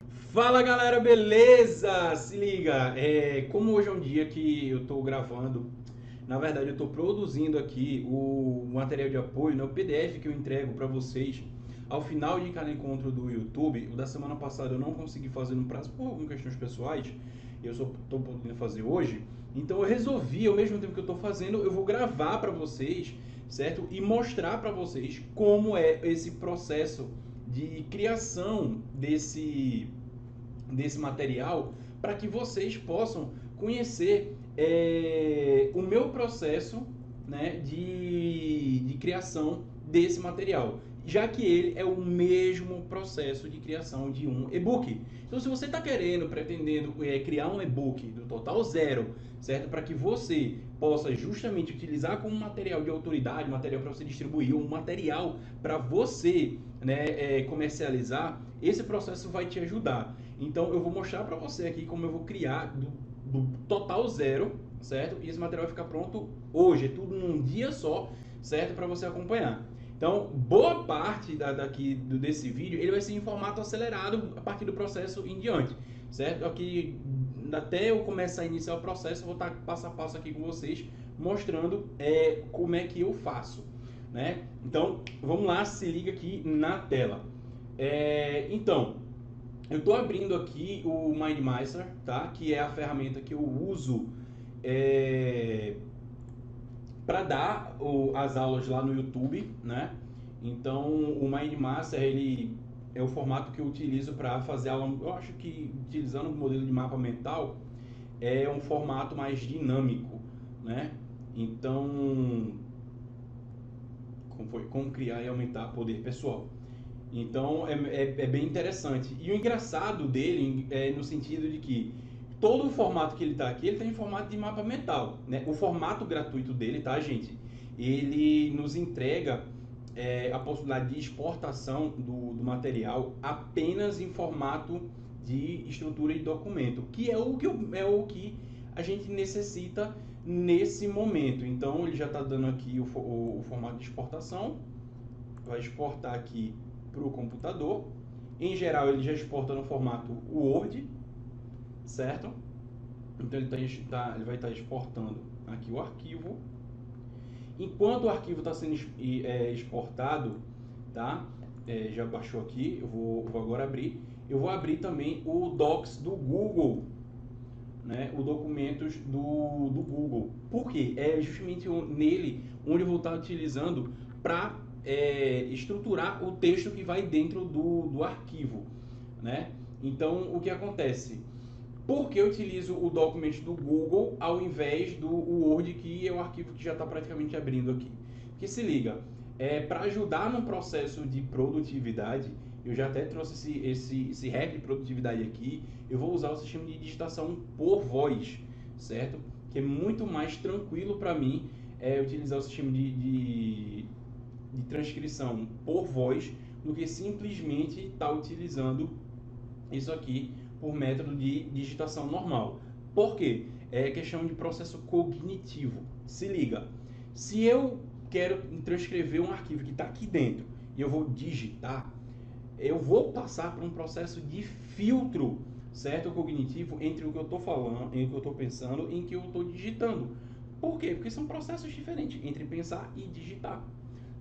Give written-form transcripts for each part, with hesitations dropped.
Fala galera, beleza? Se liga, como hoje é um dia que eu tô gravando, na verdade eu tô produzindo aqui o material de apoio, né, o PDF que eu entrego para vocês ao final de cada encontro do YouTube. O da semana passada eu não consegui fazer no prazo por algumas questões pessoais, eu só tô podendo fazer hoje. Então eu resolvi, ao mesmo tempo que eu tô fazendo, eu vou gravar para vocês, certo? E mostrar para vocês como é esse processo de criação desse material para que vocês possam conhecer o meu processo, né, de criação desse material, já que ele é o mesmo processo de criação de um e-book. Então, se você está querendo, pretendendo criar um e-book do total zero, certo? Para que você possa justamente utilizar como material de autoridade, material para você distribuir, um material para você, né, comercializar, esse processo vai te ajudar. Então eu vou mostrar para você aqui como eu vou criar do total zero, certo? E esse material vai ficar pronto hoje, é tudo num dia só, certo? Para você acompanhar. Então, boa parte desse vídeo ele vai ser em formato acelerado a partir do processo em diante, certo? Aqui, até eu começar a iniciar o processo, eu vou estar passo a passo aqui com vocês, mostrando como é que eu faço, né? Então, vamos lá, se liga aqui na tela. Então, eu estou abrindo aqui o MindMeister, tá? Que é a ferramenta que eu uso para dar as aulas lá no YouTube, né? Então, o MindMaster, ele é o formato que eu utilizo para fazer aula. Eu acho que utilizando o modelo de mapa mental é um formato mais dinâmico, né? Então, como criar e aumentar poder pessoal. Então é bem interessante. E o engraçado dele é no sentido de que todo o formato que ele está aqui, ele está em formato de mapa mental, né? O formato gratuito dele, tá, gente? Ele nos entrega a possibilidade de exportação do material apenas em formato de estrutura de documento, que é o que a gente necessita nesse momento. Então ele já está dando aqui o formato de exportação, vai exportar aqui para o computador. Em geral, ele já exporta no formato Word, certo? Então ele vai estar exportando aqui o arquivo. Enquanto o arquivo está sendo exportado, tá? Já baixou aqui, eu vou agora abrir. Eu vou abrir também o Docs do Google, né? O documentos do Google. Por quê? É justamente nele onde eu vou estar utilizando para estruturar o texto que vai dentro do arquivo, né? Então, o que acontece? Por que eu utilizo o documento do Google ao invés do Word, que é o arquivo que já está praticamente abrindo aqui? Porque se liga, para ajudar no processo de produtividade, eu já até trouxe esse hack de produtividade aqui, eu vou usar o sistema de digitação por voz, certo? Que é muito mais tranquilo para mim utilizar o sistema de transcrição por voz do que simplesmente estar utilizando isso aqui por método de digitação normal. Por quê? É questão de processo cognitivo. Se liga, se eu quero transcrever um arquivo que está aqui dentro e eu vou digitar, eu vou passar por um processo de filtro, certo? Cognitivo entre o que eu estou falando, entre o que eu estou pensando e o que eu estou digitando. Por quê? Porque são processos diferentes entre pensar e digitar,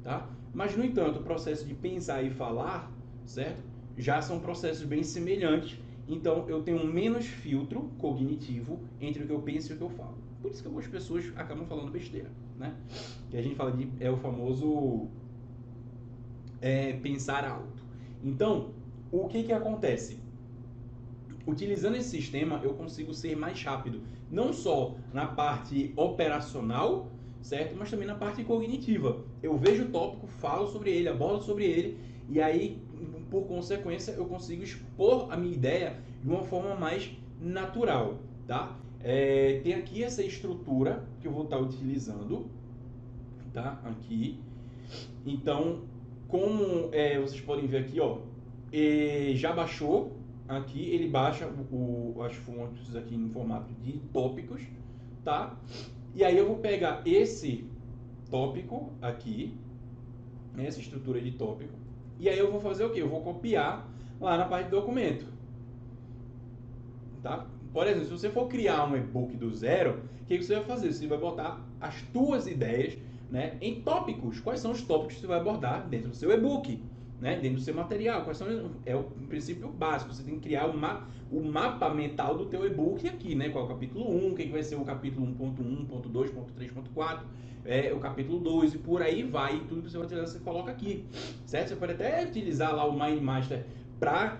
tá? Mas, no entanto, o processo de pensar e falar, certo? Já são processos bem semelhantes, então eu tenho menos filtro cognitivo entre o que eu penso e o que eu falo. Por isso que algumas pessoas acabam falando besteira, né? Que a gente fala o famoso pensar alto. Então, o que acontece? Utilizando esse sistema, eu consigo ser mais rápido, não só na parte operacional, certo? Mas também na parte cognitiva. Eu vejo o tópico, falo sobre ele, abordo sobre ele, e aí, por consequência, eu consigo expor a minha ideia de uma forma mais natural, tá? Tem aqui essa estrutura que eu vou estar utilizando, tá? Aqui. Então, como vocês podem ver aqui, ó, já baixou aqui, ele baixa as fontes aqui em formato de tópicos, tá? E aí eu vou pegar esse tópico aqui, essa estrutura de tópico, e aí eu vou fazer o quê? Eu vou copiar lá na parte do documento, tá? Por exemplo, se você for criar um e-book do zero, o que você vai fazer? Você vai botar as tuas ideias, né, em tópicos. Quais são os tópicos que você vai abordar dentro do seu e-book, né, dentro do seu material? Quais são, é o princípio básico. Você tem que criar o mapa mental do teu e-book aqui, né? Qual é o capítulo 1, o que vai ser o capítulo 1.1, ponto 2, ponto 3, ponto 4, o capítulo 2 e por aí vai. Tudo que você vai utilizar, você coloca aqui, certo? Você pode até utilizar lá o Mind Master para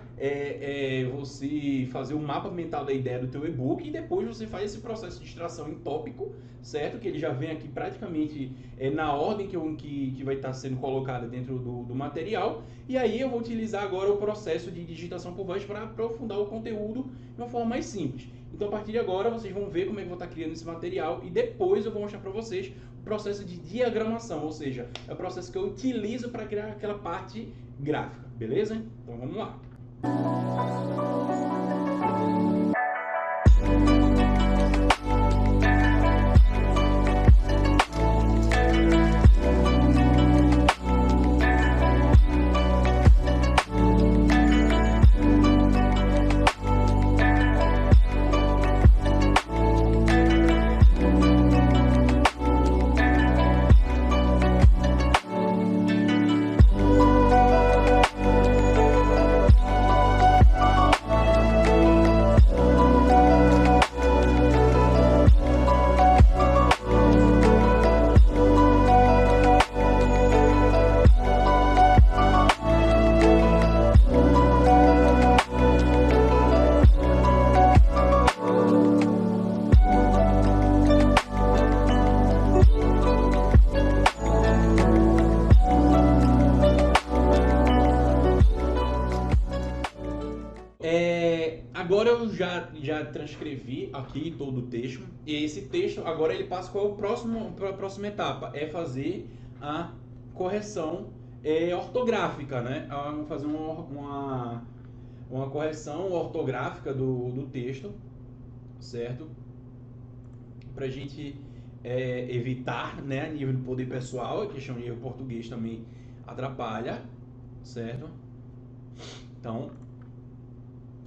você fazer um mapa mental da ideia do teu e-book e depois você faz esse processo de extração em tópico, certo? Que ele já vem aqui praticamente na ordem que vai estar sendo colocada dentro do material. E aí eu vou utilizar agora o processo de digitação por voz para aprofundar o conteúdo de uma forma mais simples. Então a partir de agora vocês vão ver como é que eu vou estar criando esse material e depois eu vou mostrar para vocês o processo de diagramação, ou seja, é o processo que eu utilizo para criar aquela parte gráfica, beleza? Então vamos lá. Agora eu já transcrevi aqui todo o texto. E esse texto, agora ele passa para a próxima etapa. É fazer a correção ortográfica, né? Vamos fazer uma correção ortográfica do texto, certo? Para a gente evitar, né, a nível de poder pessoal, a questão de erro português também atrapalha, certo? Então,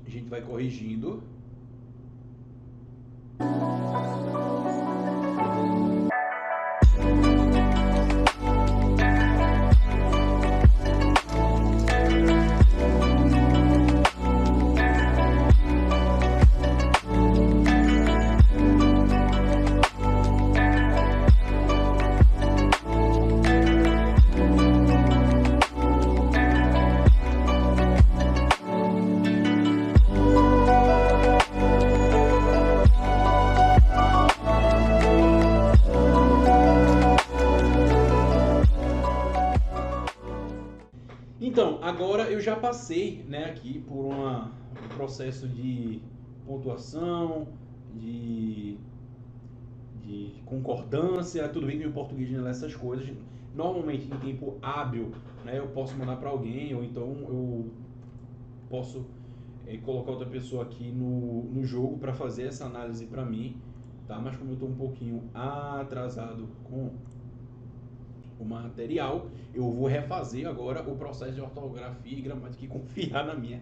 a gente vai corrigindo. Então, agora eu já passei, né, aqui por um processo de pontuação, de concordância. Tudo bem que o português não é essas coisas. Normalmente, em tempo hábil, né, eu posso mandar para alguém, ou então eu posso colocar outra pessoa aqui no jogo para fazer essa análise para mim, tá? Mas como eu estou um pouquinho atrasado com o material, eu vou refazer agora o processo de ortografia e gramática e confiar na minha.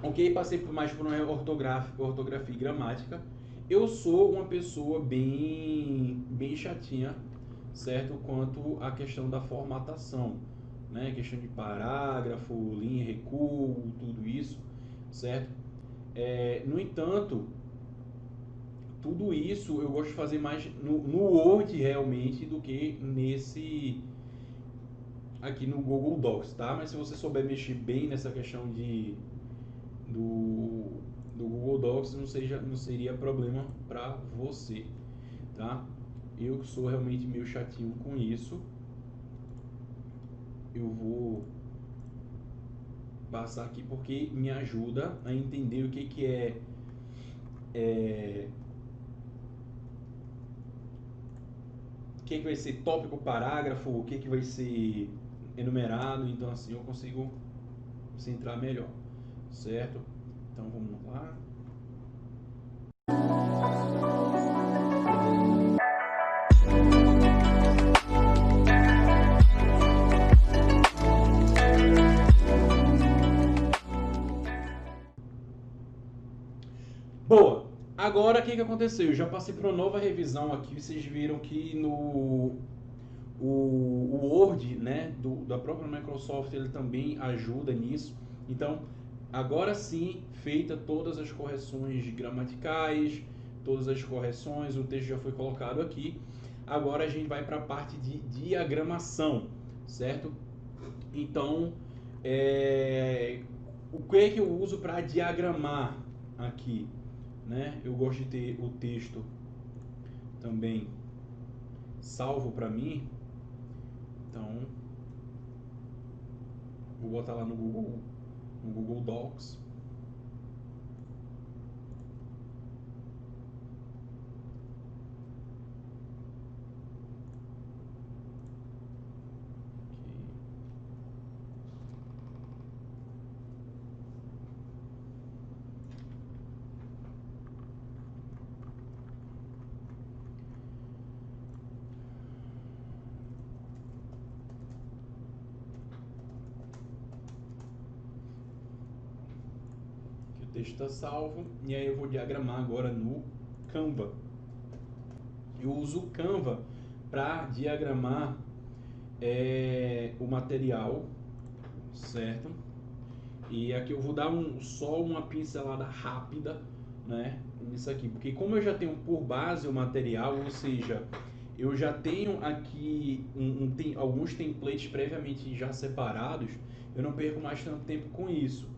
Ok, passei mais por uma ortografia e gramática. Eu sou uma pessoa bem chatinha, certo? Quanto à questão da formatação, né? Questão de parágrafo, linha, recuo, tudo isso, certo? No entanto, tudo isso eu gosto de fazer mais no Word realmente do que aqui no Google Docs, tá? Mas se você souber mexer bem nessa questão do Google Docs, não seria problema para você, tá? Eu sou realmente meio chatinho com isso. Eu vou passar aqui porque me ajuda a entender o que vai ser tópico, parágrafo, o que vai ser enumerado. Então assim eu consigo centrar melhor, certo? Então vamos lá. Agora, o que aconteceu? Eu já passei por uma nova revisão aqui. Vocês viram que no o Word, né, da própria Microsoft, ele também ajuda nisso. Então, agora sim, feita todas as correções gramaticais, todas as correções, o texto já foi colocado aqui. Agora a gente vai para a parte de diagramação, certo? Então, o que é que eu uso para diagramar aqui, né? Eu gosto de ter o texto também salvo para mim. Então, vou botar lá no Google Docs. O texto está salvo e aí eu vou diagramar agora no Canva. Eu uso o Canva para diagramar o material, certo? E aqui eu vou dar só uma pincelada rápida, né, nisso aqui, porque como eu já tenho por base o material, ou seja, eu já tenho aqui alguns templates previamente já separados, eu não perco mais tanto tempo com isso.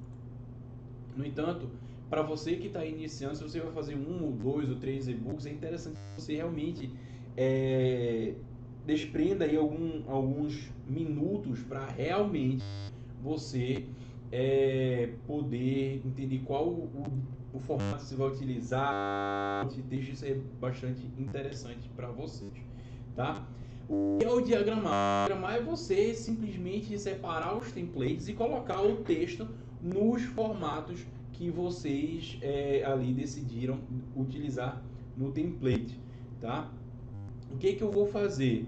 No entanto, para você que está iniciando, se você vai fazer 1 ou 2 ou 3 e-books, é interessante que você realmente desprenda aí alguns minutos para realmente você poder entender qual o formato que você vai utilizar. Esse texto, isso é bastante interessante para vocês, tá? O que é o diagramar? O diagramar é você simplesmente separar os templates e colocar o texto nos formatos que vocês ali decidiram utilizar no template, tá? O que eu vou fazer?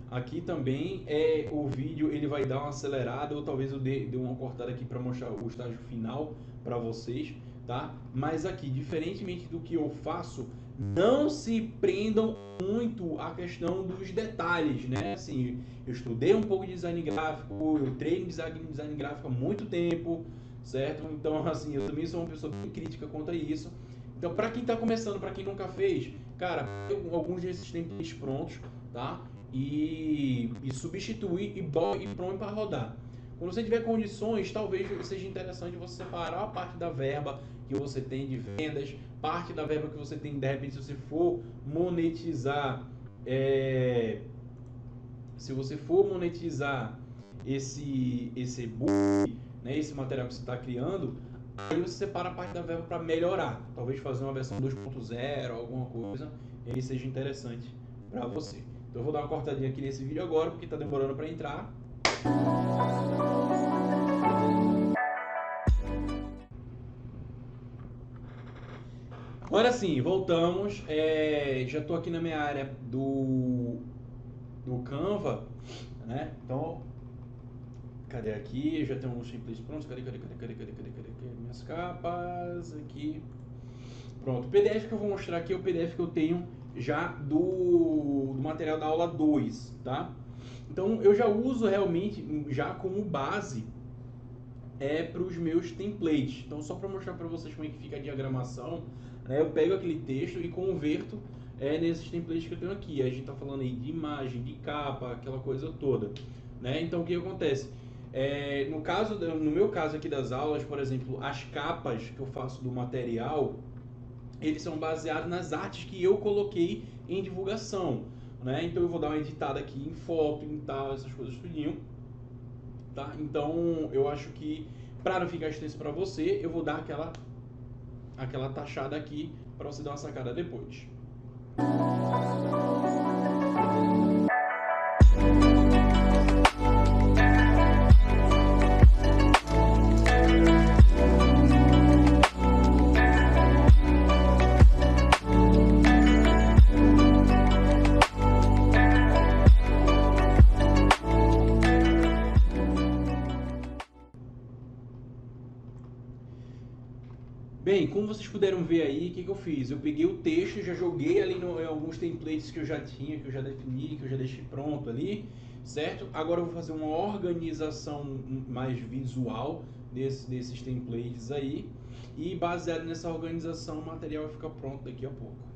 Aqui também o vídeo ele vai dar uma acelerada, ou talvez eu dê uma cortada aqui para mostrar o estágio final para vocês, tá? Mas aqui, diferentemente do que eu faço, não se prendam muito à questão dos detalhes, né? Assim, eu estudei um pouco de design gráfico, eu treino design gráfico há muito tempo, certo? Então, assim, eu também sou uma pessoa bem crítica contra isso. Então, para quem está começando, para quem nunca fez, cara, alguns desses templates prontos, tá? E substituir e pronto para rodar. Quando você tiver condições, talvez seja interessante você separar a parte da verba que você tem de vendas, parte da verba que você tem, de repente, se você for monetizar, esse e-book, né, esse material que você está criando, aí você separa a parte da verba para melhorar, talvez fazer uma versão 2.0, alguma coisa, e aí seja interessante para você. Então eu vou dar uma cortadinha aqui nesse vídeo agora, porque está demorando para entrar. Agora sim, voltamos. Já estou aqui na minha área do Canva, né? Então, cadê aqui? Eu já tenho uns templates prontos. Cadê minhas capas? Aqui. Pronto. O PDF que eu vou mostrar aqui é o PDF que eu tenho já do material da aula 2, tá? Então, eu já uso realmente, já como base, para os meus templates. Então, só para mostrar para vocês como é que fica a diagramação, né, eu pego aquele texto e converto nesses templates que eu tenho aqui. A gente está falando aí de imagem, de capa, aquela coisa toda, né? Então, o que acontece? No meu caso aqui das aulas, por exemplo, as capas que eu faço do material, eles são baseados nas artes que eu coloquei em divulgação, né? Então eu vou dar uma editada aqui em foto, em tal, essas coisas tudinho, tá? Então eu acho que, para não ficar extenso para você, eu vou dar aquela taxada aqui para você dar uma sacada depois. Bem, como vocês puderam ver aí, o que eu fiz? Eu peguei o texto, já joguei ali em alguns templates que eu já tinha, que eu já defini, que eu já deixei pronto ali, certo? Agora eu vou fazer uma organização mais visual desses templates aí, e baseado nessa organização o material vai ficar pronto daqui a pouco.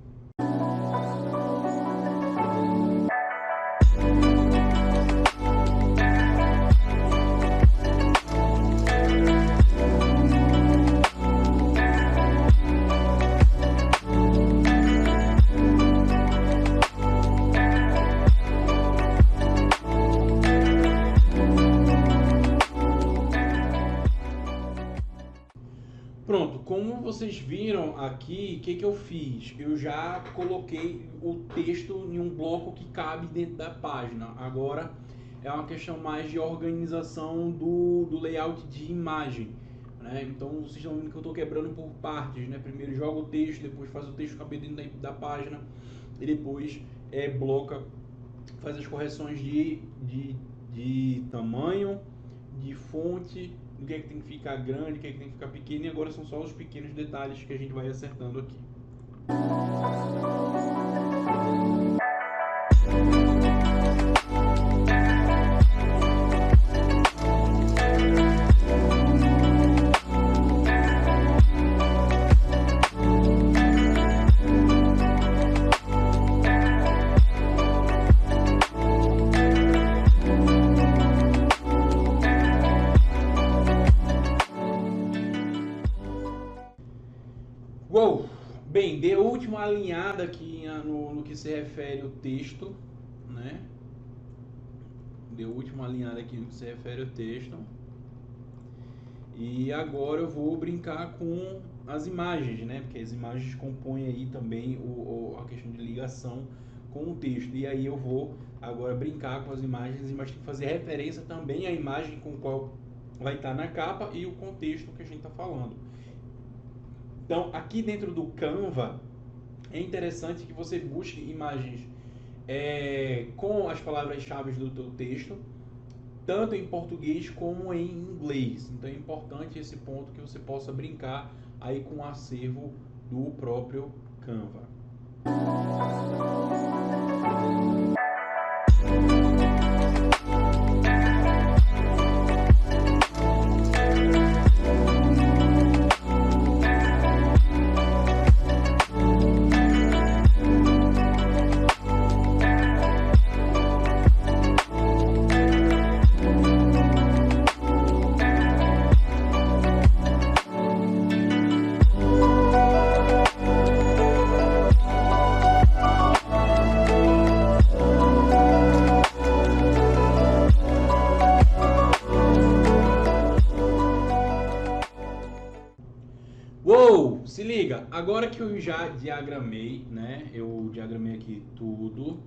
Pronto, como vocês viram aqui, o que eu fiz? Eu já coloquei o texto em um bloco que cabe dentro da página. Agora é uma questão mais de organização do layout de imagem, né? Então vocês estão vendo que eu estou quebrando por partes, né? Primeiro joga o texto, depois faz o texto caber dentro da página e depois bloca, faz as correções de tamanho, de fonte, do que é que tem que ficar grande, o que é que tem que ficar pequeno, e agora são só os pequenos detalhes que a gente vai acertando aqui. Uou! Bem, dei a última alinhada aqui no que se refere ao texto, né? Dei a última alinhada aqui no que se refere ao texto. E agora eu vou brincar com as imagens, né? Porque as imagens compõem aí também a questão de ligação com o texto. E aí eu vou agora brincar com as imagens tem que fazer referência também à imagem com qual vai estar na capa e o contexto que a gente está falando. Então, aqui dentro do Canva, é interessante que você busque imagens com as palavras-chave do teu texto, tanto em português como em inglês. Então, é importante esse ponto que você possa brincar aí com o acervo do próprio Canva. Uou! Se liga, agora que eu já diagramei, né? Eu diagramei aqui tudo,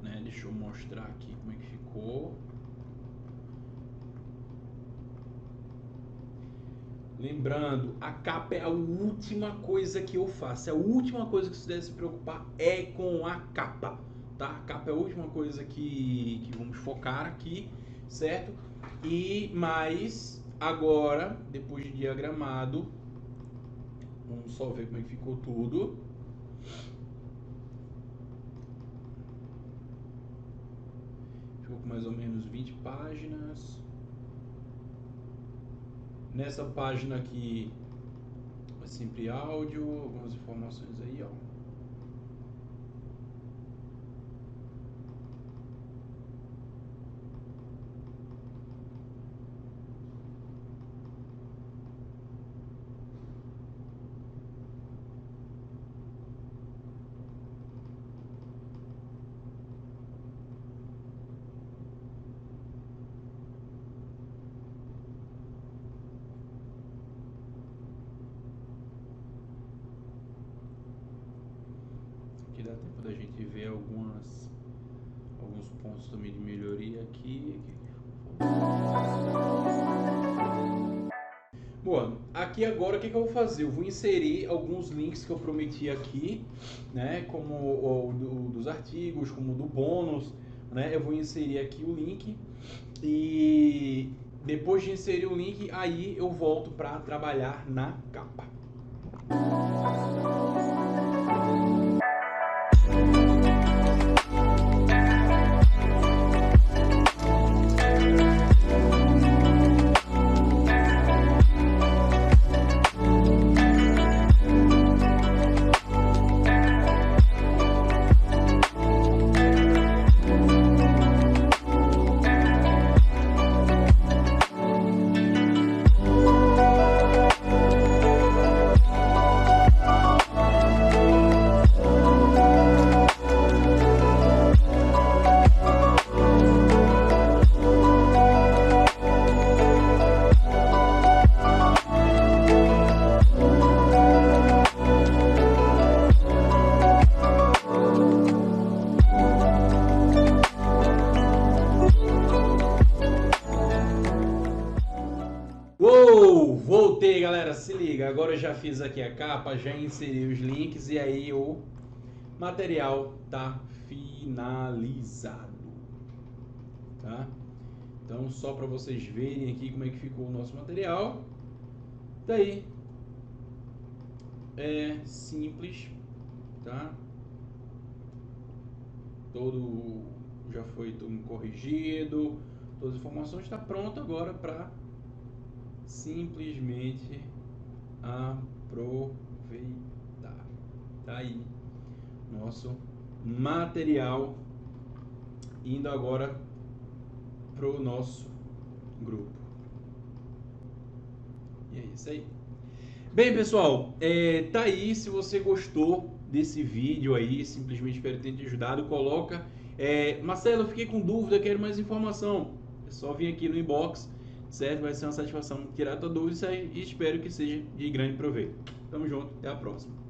né? Deixa eu mostrar aqui como é que ficou. Lembrando, a capa é a última coisa que eu faço. A última coisa que você deve se preocupar é com a capa, tá? A capa é a última coisa que vamos focar aqui, certo? Mas agora, depois de diagramado, vamos só ver como é que ficou tudo. Ficou com mais ou menos 20 páginas. Nessa página aqui é sempre áudio, algumas informações aí, ó. Aqui dá tempo da gente ver alguns pontos também de melhoria aqui. Bom, aqui agora o que eu vou fazer? Eu vou inserir alguns links que eu prometi aqui, né? Como o dos artigos, como o do bônus, né? Eu vou inserir aqui o link e depois de inserir o link, aí eu volto para trabalhar na capa. Uou, voltei, galera, se liga, agora eu já fiz aqui a capa, já inseri os links e aí o material tá finalizado, tá? Então só para vocês verem aqui como é que ficou o nosso material, daí é simples, tá? Todo já foi tudo corrigido, todas as informações, está pronto agora para simplesmente aproveitar. Tá aí nosso material indo agora pro nosso grupo. E é isso aí. Bem, pessoal, tá aí. Se você gostou desse vídeo aí, simplesmente espero ter te ajudado, coloca. Marcelo, eu fiquei com dúvida, quero mais informação. É só vir aqui no inbox, certo? Vai ser uma satisfação tirar a tua dúvida e espero que seja de grande proveito. Tamo junto, até a próxima.